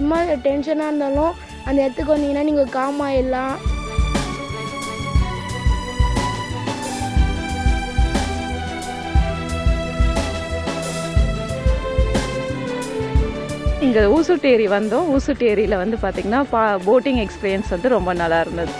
எம்மா டென்ஷனாக இருந்தாலும் அந்த இடத்துக்கு வந்தீங்கன்னா நீங்கள் காம் ஆயிடலாம். இங்கே ஊசுட்டேரி வந்தோம். ஊசுட்டேரியில் வந்து பார்த்திங்கன்னா போட்டிங் எக்ஸ்பீரியன்ஸ் வந்து ரொம்ப நல்லா இருந்தது.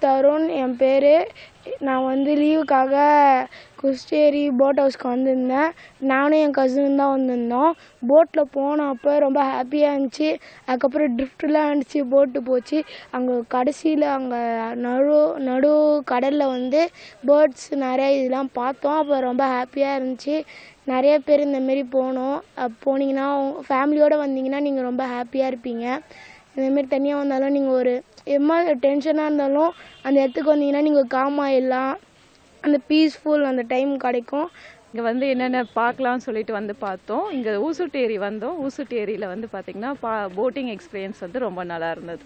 தருண் என் பேர். நான் லீவுக்காக குஸ்டேரி போட் ஹவுஸ்க்கு வந்திருந்தேன். நானும் என் கசினும் தான் வந்திருந்தோம். போட்டில் போனப்போ ரொம்ப ஹாப்பியாக இருந்துச்சு. அதுக்கப்புறம் ட்ரிஃப்ட்லாம் இருந்துச்சு, போட்டு போச்சு. அங்கே கடைசியில் அங்கே நடு கடலில் பேர்ட்ஸ் நிறையா இதெல்லாம் பார்த்தோம். அப்போ ரொம்ப ஹாப்பியாக இருந்துச்சு. நிறைய பேர் இந்தமாரி போனோம். போனீங்கன்னா ஃபேமிலியோடு வந்தீங்கன்னா நீங்கள் ரொம்ப ஹாப்பியாக இருப்பீங்க. இந்தமாரி தனியாக வந்தாலும் நீங்கள் எம்மா டென்ஷனாக இருந்தாலும் அந்த இடத்துக்கு வந்தீங்கன்னா நீங்கள் காம் ஆயிடலாம். அந்த பீஸ்ஃபுல் அந்த டைம் கிடைக்கும். இங்கே என்னென்ன பார்க்கலாம்னு சொல்லிட்டு பார்த்தோம். இங்கே ஊசுட்டேரி வந்தோம். ஊசுட்டேரியில் பார்த்திங்கன்னா போட்டிங் எக்ஸ்பீரியன்ஸ் வந்து ரொம்ப நல்லா இருந்தது.